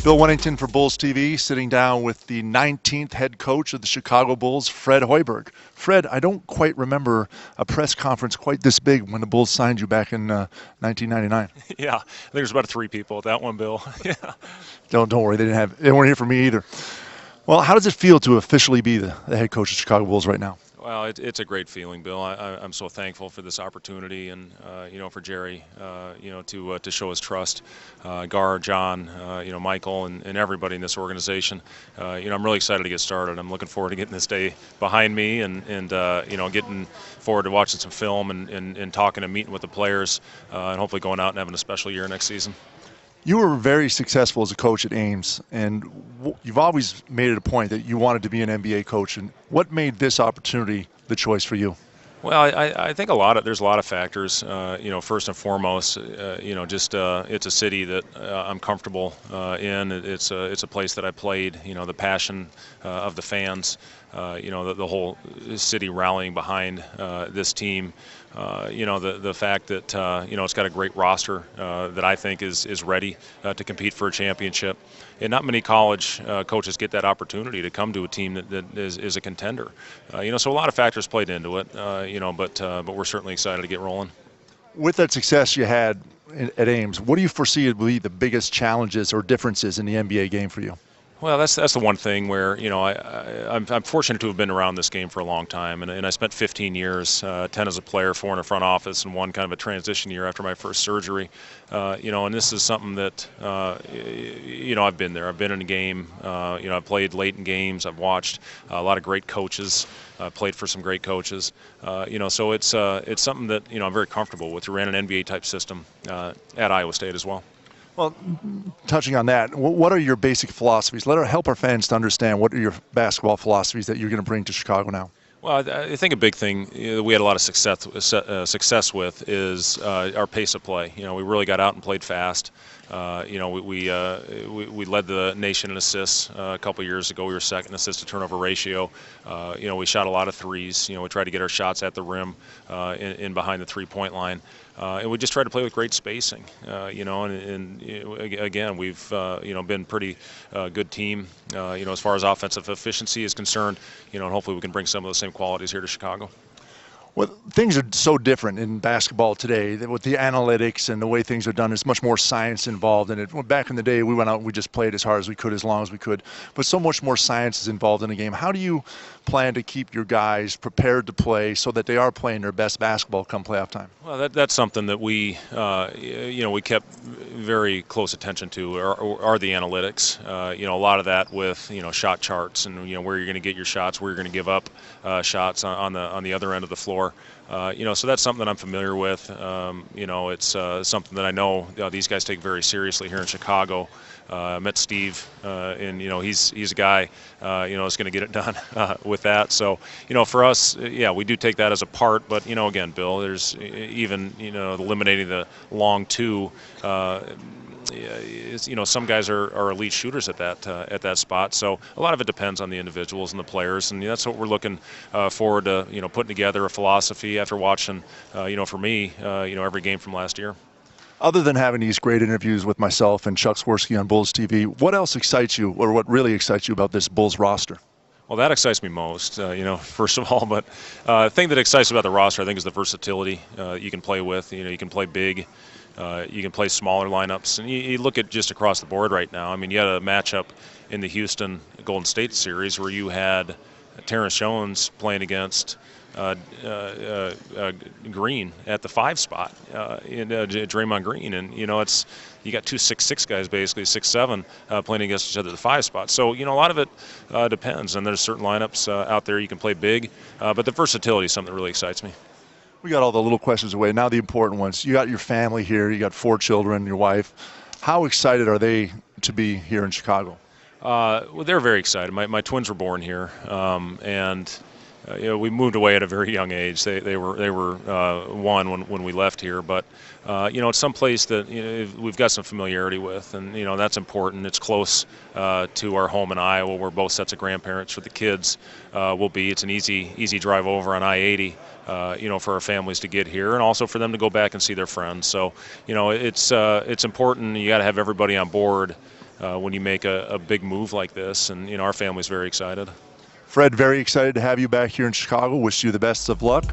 Bill Wennington for Bulls TV, sitting down with the 19th head coach of the Chicago Bulls, Fred Hoiberg. Fred, I don't quite remember a press conference quite this big when the Bulls signed you back in 1999. Yeah, I think there's about 3 people at that one, Bill. Yeah. Don't worry, they weren't here for me either. Well, how does it feel to officially be the head coach of the Chicago Bulls right now? Well, it's a great feeling, Bill. I'm so thankful for this opportunity, and for Jerry, to show his trust. Gar, John, Michael, and everybody in this organization. I'm really excited to get started. I'm looking forward to getting this day behind me, and getting forward to watching some film and talking and meeting with the players, and hopefully going out and having a special year next season. You were very successful as a coach at Ames, and you've always made it a point that you wanted to be an NBA coach. And what made this opportunity the choice for you? Well, I think there's a lot of factors. First and foremost, it's a city that I'm comfortable in. It's a place that I played. The passion of the fans. The whole city rallying behind this team. The fact that it's got a great roster that I think is ready to compete for a championship. And not many college coaches get that opportunity to come to a team that is a contender. So a lot of factors played into it. But we're certainly excited to get rolling. With that success you had at Ames, what do you foresee to be the biggest challenges or differences in the NBA game for you? Well, that's the one thing where I'm fortunate to have been around this game for a long time, and I spent 15 years, 10 as a player, 4 in the front office, and 1 kind of a transition year after my first surgery. And this is something that I've been there. I've been in a game. I've played late in games. I've watched a lot of great coaches. Played for some great coaches. So it's something that I'm very comfortable with. We ran an NBA type system at Iowa State as well. Well, touching on that, what are your basic philosophies? Help our fans to understand what are your basketball philosophies that you're going to bring to Chicago now. Well, I think a big thing that we had a lot of success with is our pace of play. We really got out and played fast. We led the nation in assists a couple years ago. We were second in assist to turnover ratio. We shot a lot of threes. We tried to get our shots at the rim, in behind the 3-point line. And we just tried to play with great spacing, and again, we've, been pretty good team, as far as offensive efficiency is concerned, and hopefully we can bring some of those same qualities here to Chicago. Well, things are so different in basketball today with the analytics and the way things are done. There's much more science involved in it. Back in the day, we went out and we just played as hard as we could, as long as we could. But so much more science is involved in the game. How do you plan to keep your guys prepared to play so that they are playing their best basketball come playoff time? Well, that's something that we kept very close attention to are the analytics. A lot of that with shot charts and where you're going to get your shots, where you're going to give up shots on the other end of the floor. So that's something that I'm familiar with. It's something that I know these guys take very seriously here in Chicago. I met Steve, and he's a guy is going to get it done with that. So for us, we do take that as a part. But again, Bill, there's even eliminating the long two. Some guys are elite shooters at that spot. So a lot of it depends on the individuals and the players, and that's what we're looking forward to. Putting together a philosophy after watching, for me, every game from last year. Other than having these great interviews with myself and Chuck Swirsky on Bulls TV, what else excites you, or what really excites you about this Bulls roster? Well, that excites me most, first of all. But the thing that excites me about the roster, I think, is the versatility you can play with. You can play big. You can play smaller lineups. And you look at just across the board right now. I mean, you had a matchup in the Houston Golden State series where you had Terrence Jones playing against Green at the 5 spot, Draymond Green, and you got 2 6'6" guys, basically 6'7", playing against each other at the 5 spot. So a lot of it depends, and there's certain lineups out there you can play big, but the versatility is something that really excites me. We got all the little questions away. Now the important ones. You got your family here. You got 4 children, your wife. How excited are they to be here in Chicago? Well, they're very excited. My twins were born here, and we moved away at a very young age. They were 1 when we left here, but it's some place that we've got some familiarity with, and that's important. It's close to our home in Iowa, where both sets of grandparents for the kids will be. It's an easy drive over on I-80. For our families to get here, and also for them to go back and see their friends. So, it's important. You got to have everybody on board when you make a big move like this. And our family's very excited. Fred, very excited to have you back here in Chicago. Wish you the best of luck.